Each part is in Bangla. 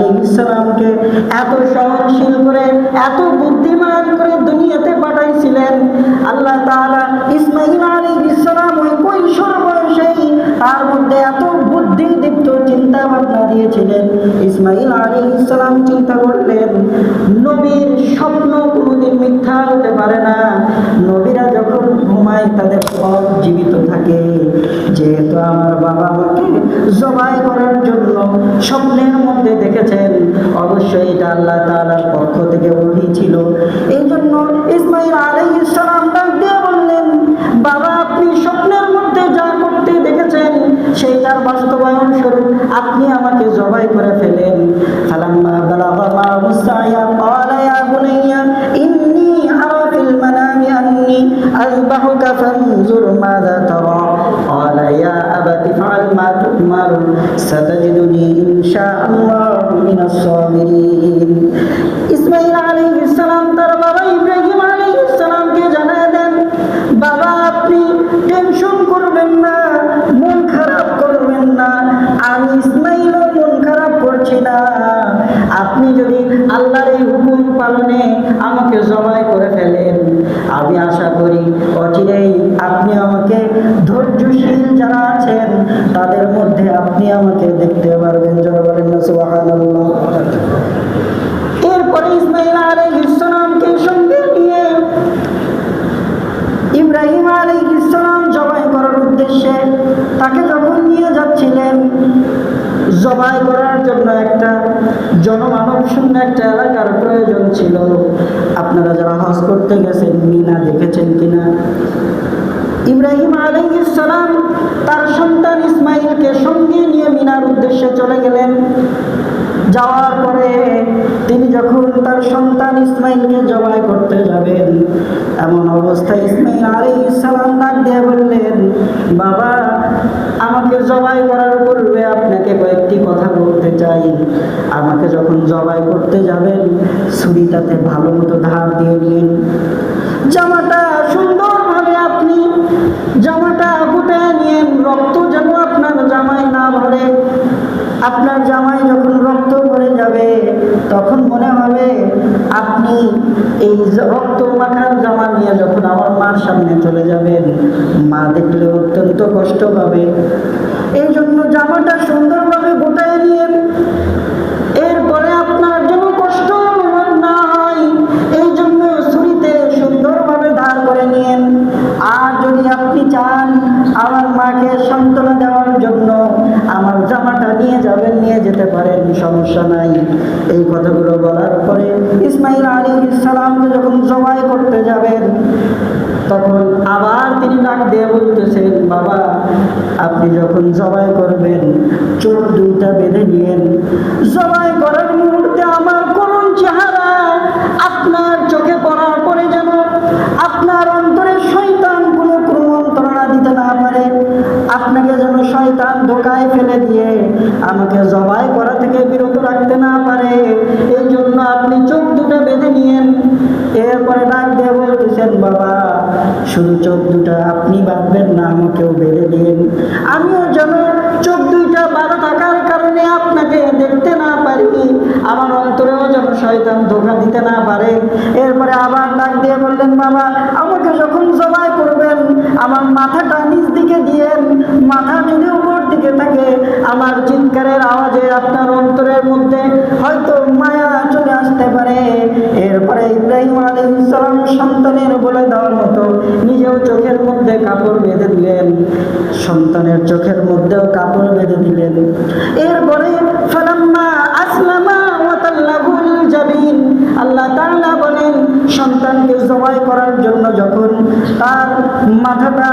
আলাইহিস সালামকে এত সহনশীল করে, এত বুদ্ধিমান করে দুনিয়াতে পাঠাইছিলেন। আল্লাহ তাআলা ইসমাঈল আলাইহিস সালাম ওই কৈশোর বয়সেই তার মধ্যে এত বুদ্ধিদীপ্ত চিন্তা ভাবনা দিয়েছিলেন। ইসমাঈল আলাইহিস সালাম চিন্তা করলেন, নবীর স্বপ্ন কোনোদিন মিথ্যা হতে পারে না। নবীরা যখন ঘুমায় তাদের সব জীবিত থাকে। যেহেতু আমার বাবা আমাকে জবাই করার জন্য স্বপ্নের মধ্যে দেখেছেন, অবশ্যই এটা আল্লাহ তাআলার পক্ষ থেকে ওহী ছিল। এই জন্য ইসমাঈল আলাইহিস সালাম ডাক দিয়ে বললেন, বাবা আপনি স্বপ্নের মধ্যে যা করতে দেখেছেন সেইটার বাস্তবায়ন স্বরূপ আপনি আমাকে জবাই করে ফেলেন। ফালাম্মা বালাগা মা'হু সা'য়া ক্বালা ইয়া বুনাইয়া ইন্নী আরা ফিল মানামি আন্নী আযবাহুকা ফানজুর মাযা তারা ক্বালা ইয়া আবাতি ফা'আল মা তু'মার সাতাজিদুনি ইনশাআল্লাহু মিনাস সাবিরিন। ইসমাঈল আলাইহিস সালাম তার বাবা ইব্রাহিম আলাইহিস সালামকে জানায় দেন, বাবা আপনি টেনশন করবেন না, মন খারাপ করবেন না, আমি ইসমাঈলও মন খারাপ করছি না। আপনি যদি আল্লাহর এই হুকুম পালনে আমাকে জবাই করে ফেলেন, আমি আশা করি অচিরেই আপনি আমাকে ধৈর্যশীল যারা আছেন তাদের মধ্যে আপনি আমাকে দেখতে পারবেন। যারা বলেন না সুবহানাল্লাহ। এরপরে ইসমাঈল আলাইহিস সালামকে সঙ্গে নিয়ে ইব্রাহিম আলাইহিস সালাম জবাই করার উদ্দেশ্যে তাকে যখন নিয়ে যাচ্ছিলেন, জবাই করার জন্য একটা জনমানব শূন্য একটা এলাকার প্রয়োজন ছিল। আপনারা যারা হজ করতে গেছেন মিনা দেখেছেন কিনা? ইব্রাহিম আলাইহিস সালাম তার সন্তান ইসমাঈলকে সঙ্গে নিয়ে মিনার উদ্দেশ্যে চলে গেলেন। যাওয়ার পরে তিনি যখন তার সন্তান ইসমাঈলকে জবাই করতে যাবেন, এমন অবস্থায় ইসমাঈল আলাইহিস সালাম ডাক দিয়ে বললেন, বাবা আমাকে জবাই করার পূর্বে আপনাকে কয়েকটি কথা বলতে চাই। আমাকে যখন জবাই করতে যাবেন ছুরিটাতে ভালো মতো ধার দিয়ে নিন। জামাটা সুন্দরভাবে আপনি জামাটা গুটিয়ে নিন, রক্ত যেন আপনার জামায় না ভরে। আপনার জামায় যখন রক্ত ভরে যাবে তখন মনে হবে আপনি এই রক্ত মাখার জামা নিয়ে যখন আমার মার সামনে চলে যাবেন, মা দেখলে অত্যন্ত কষ্ট পাবে। এই জন্য জামাটা সুন্দরভাবে গুটিয়ে নিন। এরপরে আপনার যেন কষ্ট না হয় এই জন্য ছুরিতে সুন্দরভাবে ধার করে নিন। আর যদি আপনি চান আমার মাকে সান্ত্বনা দেওয়ার জন্য আমার জামাটা নিয়ে যাবেন, নিয়ে যেতে পারেন, সমস্যা নাই। এই কথাগুলো বলার পরে ইসমাঈল আলাইহিস সালামকে যখন জবাই করতে যাবেন তখন আবার তিনি ডাক দিয়ে বলতেছেন, বাবা আপনি যখন জবাই করবেন চোখ দুইটা বেঁধে নিয়েন। জবাই করার মুহূর্তে আমার করুণ চেহারা আপনার চোখে পড়ার পরে যেন আপনার অন্তরে শয়তান কোনো কুমন্ত্রণা দিতে না পারে, আপনাকে যেন শয়তান ধোঁকায় ফেলে দিয়ে আমাকে জবাই করা থেকে বিরত রাখতে না পারে। এই জন্য আপনি চোখ দুটো বেঁধে নিয়েন। এরপরে ডাক দিয়ে বলতেছেন, বাবা শুধু চোখ দুটা আপনি বাঁধবেন না, আমাকেও বেঁধে দিন। আমিও যেন চোখ দুইটা বাঁধা থাকার কারণে আপনাকে দেখতে না পারি, আমার অন্তরেও যেন শয়তান ধোঁকা দিতে না পারে। এরপরে আবার ডাক দিয়ে বললেন, বাবা আমাকে যখন জবাই করবেন আমার মাথাটা নিচ দিকে দিয়েন। মাথা যদি উপর দিকে থাকে আমার চিৎকারের আওয়াজে আপনার অন্তরের মধ্যে হয়তো মায়া চলে আসতে পারে। এরপরে ইব্রাহিম আলাইহিস সালাম সন্তানের বলে দেওয়ার মতো নিজেও চোখের মধ্যে কাপড় বেঁধে দিলেন, সন্তানের চোখের মধ্যেও কাপড় বেঁধে দিলেন। এরপরে ফালাম্মা আসলামা ওয়া তাল্লাহুল জাবিন, আল্লাহ তাআলা বলেন সন্তানকে জবাই করার জন্য যখন তার মাথাটা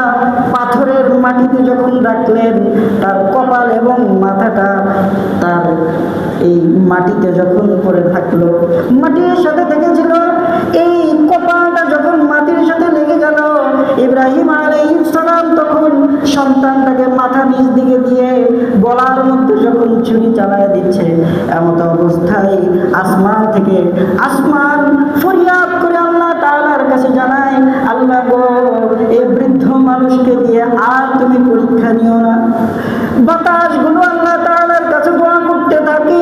পাথরের মাটিতে যখন রাখলেন, তার কপাল এবং মাথাটা তার এই মাটিতে যখন পড়ে থাকলো, মাটির সাথে থেকেছিল, এই কপালটা যখন মাটির সাথে লেগে গেল, ইব্রাহিম আলাইহিস সালাম তখন সন্তানটাকে মাথা নিচ দিকে দিয়ে গলার মধ্যে যখন ছুরি চালায় দিচ্ছে, এমত অবস্থায় আসমান ফরিয়াদ করে আল্লাহ তাআলার কাছে জানায়, আল্লাহ গো এই বৃদ্ধ মানুষকে দিয়ে আর তুমি পরীক্ষা নিও না। বাতাসগুলো আল্লাহ তাআলার কাছে দোয়া করতে থাকে,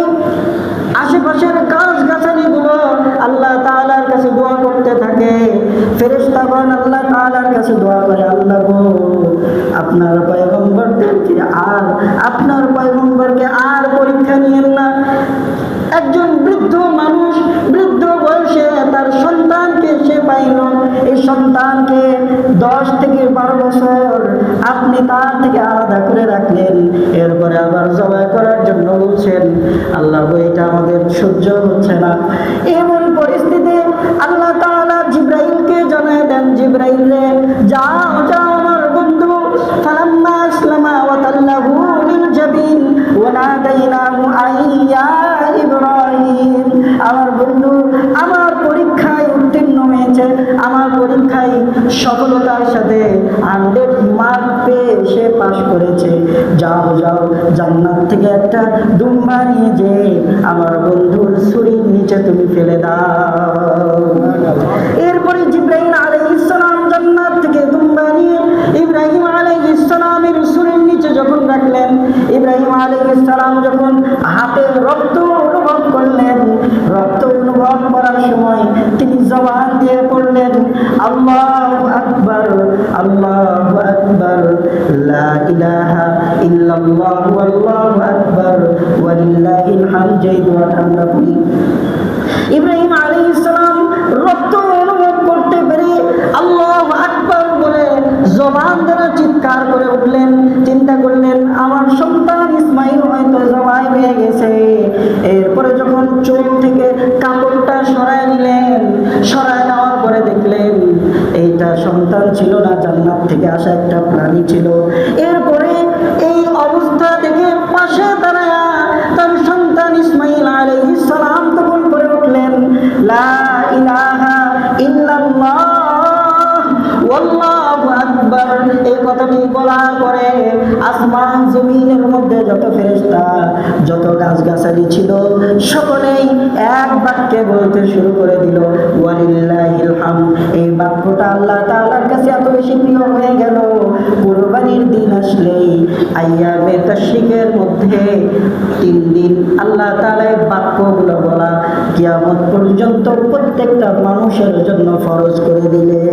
ফেরেশতাগণ আল্লাহ তাআলার কাছে দোয়া করে, আল্লাহ গো, আপনার পয়গম্বরকে আর পরীক্ষা নিয়েন না। একজন বৃদ্ধ মানুষ, বৃদ্ধ বয়সে তার সন্তানকে সে পাইল, এই সন্তানকে 10 থেকে 12 বছর আপনি তার থেকে আলাদা করে রাখলেন, এরপরে আবার জবাই করার জন্য বলছেন। আল্লাহ গো, এটা আমাদের সহ্য হচ্ছে না। এমন পরিস্থিতি আল্লাহ তাআলা জিবরাইলকে জানায় দেন, জিবরাইল রে, যাও যাও আমার বন্ধু। ফালাম্মা আসলামা ওয়া তাল্লাহু লিল জাবিন ওয়া নাদাইনাহু আইয়া ইব্রাহিম। আমার বন্ধু আমার পরীক্ষায় উত্তীর্ণ হয়েছে, আমার পরীক্ষায় সফলতার সাথে 100 মার্ক পেয়ে সে পাশ করেছে। যাও যাও, জান্নাত থেকে একটা দুম্বা নিয়ে যে আমার বন্ধুর ছুরির নিচে তুমি ফেলে দাও। এরপরে জিবরাইল আলাইহিস সালাম জান্নাত থেকে দুম্বা নিয়ে ইব্রাহিম আলাইহিস সালামের ছুরির নিচে যখন রাখলেন, ইব্রাহিম আলাইহিস সালাম যখন হাতে রক্ত অনুভব করলেন, রক্ত অনুভব করার সময় তিনি জবান দিয়ে পড়লেন, আল্লাহু আকবার, আল্লাহু আকবার, লা ইলাহা ইল্লাল্লাহু আল্লাহু আকবার ওয়া লিল্লাহিল হামদ। আমরা পড়ি। ইব্রাহিম আলাইহিস সালাম রক্ত অনুভব করতে পেরে আল্লাহু আকবার বলে জবান দ্বারা চিৎকার করে উঠলেন। চিন্তা করলেন, আমার সন্তান ইসমাইল হয়তো জবাই হয়ে গেছে। এরপরে যখন চোখ থেকে কাপড়টা সরায় নিলেন, সরায় নেওয়ার পরে দেখলেন এইটা সন্তান ছিল না, জান্নাত থেকে আসা একটা প্রাণী ছিল। এরপরে এই অবস্থা দেখে পাশে দাঁড়ায় তার সন্তান ইসমাইল আলাইহিস সালাম তখন করে উঠলেন, লা ইলাহা ইল্লাল্লাহ ওয়াল্লাহু আকবার। এই কথাটি বলার পরে আসমান জমিনের মধ্যে যত ফেরেশতা, যত গাছগাছালি ছিল, সকলেই এক বাক্যে বলতে শুরু করে দিল, ওয়ালিল্লাহিল হামদ। এই বাক্যটা আল্লাহ তাআলার কাছে এত বেশি প্রিয় হয়ে গেল, কুরবানির দিন আসলেই আইয়ামে তাশরিকের মধ্যে 3 দিন আল্লাহ তাআলা এই বাক্যগুলো বলা কিয়ামত পর্যন্ত প্রত্যেকটা মানুষের জন্য ফরজ করে দিলেন।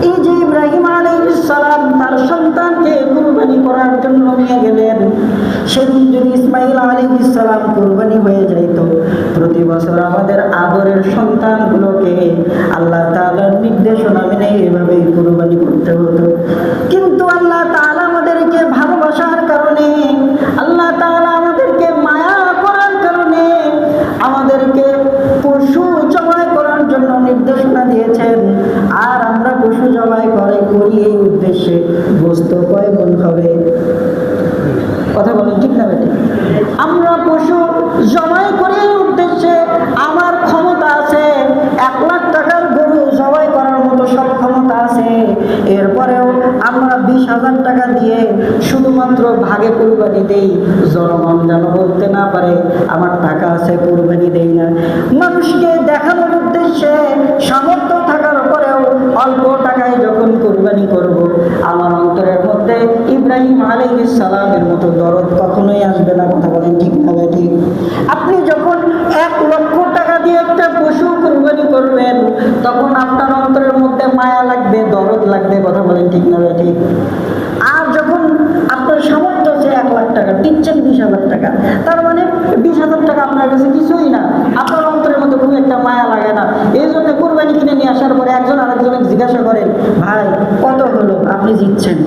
এই যে ইব্রাহিম আলাইহিস সালাম তার সন্তানকে কুরবানি করার জন্য নিয়ে গেলেন, সেদিন যদি ইসমাইল আলাইহিস সালাম কুরবানি হয়ে যাইত, প্রতি বছর আমাদের আদরের সন্তানগুলোকে আল্লাহ তাআলার নির্দেশনা মেনে এভাবেই কুরবানি করতে হতো। কিন্তু আল্লাহ তাআলা আমাদেরকে ভালোবাসার কারণে, আল্লাহ তাআলা আমাদেরকে মায়া করার কারণে আমাদেরকে পশু জবাই করার জন্য নির্দেশনা দিয়েছেন। আর আমরা পশু জবাই করি এই উদ্দেশ্যে, গোশত কয় গুণ হবে? কথা বলেন, ঠিক না বেঠিক? আমরা পশু জবাই করি এই উদ্দেশ্যে, আমার ক্ষমতা আছে 1 লাখ টাকার গরু জবাই করার মতো সক্ষমতা আছে, এরপরেও আমরা 20,000 টাকা দিয়ে শুধুমাত্র ভাগে কুরবানি দেই, জনগণ যেন বলতে না পারে আমার টাকা আছে কুরবানি দেই না। মানুষকে দেখানোর উদ্দেশ্যে সামর্থ্য থাকার পরেও অল্প টাকায় যখন কুরবানি করব, আমার অন্তরের মধ্যে ইব্রাহিম আলাইহিস সালামের মতো দরদ কখনোই আসবে না। কথা বলেন, ঠিক না ঠিক? আপনি যখন 1 লক্ষ টাকা দিয়ে একটা পশু কুরবানি করবেন, তখন আপনার অন্তরের মধ্যে মায়া লাগবে, দরদ লাগবে। কথা বলেন, ঠিক না ঠিক? আর যখন আপনার সামর্থ্য আছে 1 লাখ টাকা, দিচ্ছেন 20,000 টাকা, তার মানে 20,000 টাকা আপনার কাছে কিছুই না, আপনার অন্তরের মধ্যে খুব একটা মায়া লাগে না। এই জন্য কুরবানি কিনে নিয়ে আসার পরে একজন আরেকজনকে জিজ্ঞাসা করেন, ভাই কত হলো, আপনি জিতছেন।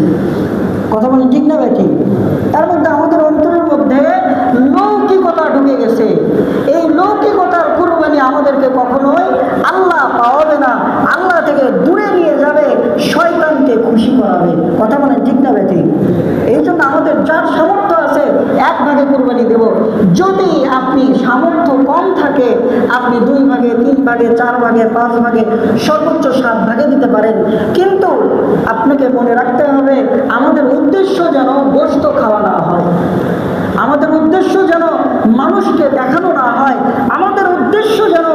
কথা বলেন, ঠিক না ঠিক? তার মধ্যে আমাদের অন্তরের মধ্যে লৌকিকতা ঢুকে গেছে। এই লৌকিকতার কুরবানি আমাদেরকে কখনোই আল্লাহ পাওয়াবে না, আল্লাহ থেকে দূরে নিয়ে যাবে, শয়তানকে খুশি করাবে। কথা বলেন, ঠিক না ঠিক? এই জন্য আমাদের যার সামর্থ্য আছে 1 ভাগে কুরবানি দেব। যদি আপনি সামর্থ্য কম থাকে, আপনি 2 ভাগে, 3 ভাগে, 4 ভাগে, 5 ভাগে, সর্বোচ্চ 7 ভাগে দিতে পারেন। কিন্তু আপনাকে মনে রাখতে হবে, আমাদের উদ্দেশ্য যেন গোশত খাওয়া না হয়, আমাদের উদ্দেশ্য যেন মানুষকে দেখানো না হয়, আমাদের উদ্দেশ্য যেন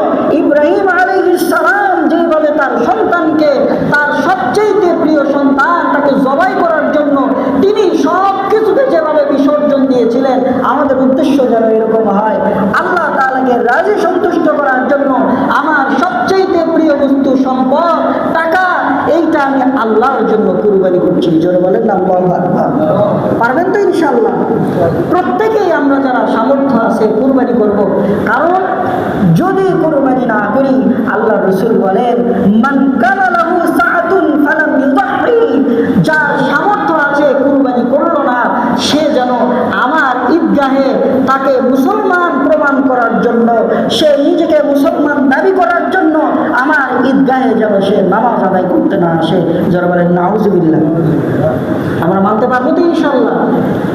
ইব্রাহিম আলাইহিস সালাম যেভাবে তার সন্তানকে, তার সবচেয়ে প্রিয় সন্তান, তাকে জবাই করার জন্য তিনি সব কিছুকে যেভাবে বিসর্জন দিয়েছিলেন, আমাদের উদ্দেশ্য যেন এরকম হয়। আল্লাহ তাআলাকে রাজি সন্তুষ্ট করার জন্য আমার সবচেয়ে প্রিয় বস্তু সম্পদ, টাকা, এইটা আমি আল্লাহর জন্য কুরবানি করছি। জোরে বলেন না আল্লাহু আকবার। পারবেন তো ইনশাআল্লাহ? প্রত্যেকেই আমরা যারা সামর্থ্য আছে কুরবানি করব। কারণ যদি কুরবানি না করি, আল্লাহ রাসূল বলেন মান কানা লাহু সাআতুন ফালাম ইউদাহি, যার সামর্থ্য আছে কুরবানি করলো না, সে যেন আমার ঈদগাহে তাকে মুসলমান প্রমাণ করার জন্য, সে নিজেকে মুসলমান দাবি করার জন্য আমার ঈদগাহে যেন সে নামাজ আদায় করতে না আসে। যারা বলেন নাউজুবিল্লাহ। আমরা মানতে পারবো তো ইনশাআল্লাহ?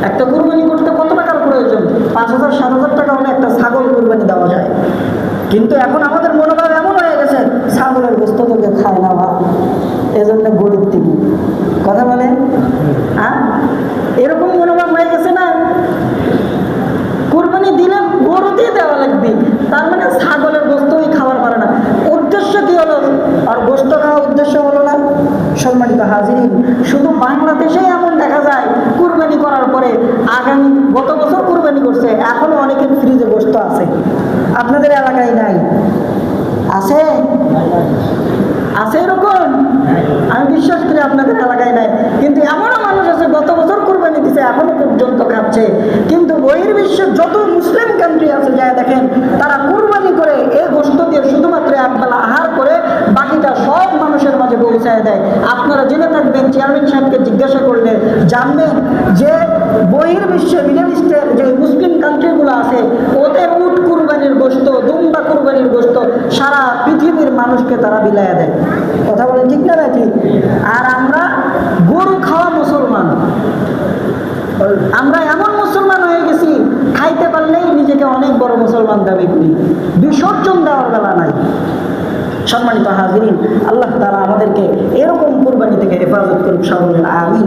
একটা কুরবানি করতে কত টাকার প্রয়োজন? 5,000 7,000 টাকা হলে একটা ছাগল কুরবানি দেওয়া যায়। কিন্তু এখন আমাদের মনোভাব এমন হয়ে গেছে, ছাগলের গোস্ত তোকে খায় না বা এজন্য গরিব থেকে কথা বলে, হ্যাঁ, এরকম মনোভাব হয়ে গেছে না? কুরবানি দিলে গরু দিয়ে দেওয়া লাগবে, তার মানে ছাগলের গোস্তই খাবার পারে না। উদ্দেশ্য কি হলো? আর গোস্ত খাওয়া উদ্দেশ্য হলো না? সম্মানিত হাজিরিন, শুধু বাংলাদেশেই এমন দেখা যায় কুরবানি করার পরে গত বছর কুরবানি করছে, এখনো অনেকের ফ্রিজে গোস্ত আছে। আপনাদের এলাকায় নাই? আছে? আছে এরকম? আমি বিশ্বাস করি আপনাদের এলাকায় নাই, কিন্তু এমনও মানুষ আছে গত বছর কুরবানি দিছে এখনো পর্যন্ত খাচ্ছে। কিন্তু বহির্বিশ্বের যত মুসলিম কান্ট্রি আছে যায় দেখেন, তারা কুরবানি করে এই গোস্ত দিয়ে শুধুমাত্র একবেলা আহার করে বাকিটা সব মানুষের মাঝে পৌঁছায় দেয়। আপনারা জেনে থাকবেন, চেয়ারম্যান সাহেবকে জিজ্ঞাসা করলে জানবেন যে বহির্বিশ্বে, মিডল ইস্টের যে মুসলিম কান্ট্রিগুলো আছে, ওদের উট কুরবানির গোস্ত, দুম্বা কুরবানির গোস্ত সারা পৃথিবীর মানুষকে তারা বিলাইয়া দেয়। কথা বলেন ঠিক না ঠিক? আর আমরা গরু খাওয়া মুসলমান, আমরা এমন মুসলমান হয়ে গেছি, খাইতে পারলেই নিজেকে অনেক বড় মুসলমান দাবি করি, বিসর্জন দেওয়ার বেলা নাই। সম্মানিত হাজিরিন, আল্লাহ তাআলা আমাদেরকে এরকম কুরবানি থেকে হেফাজত করুন। সকলে আমিন।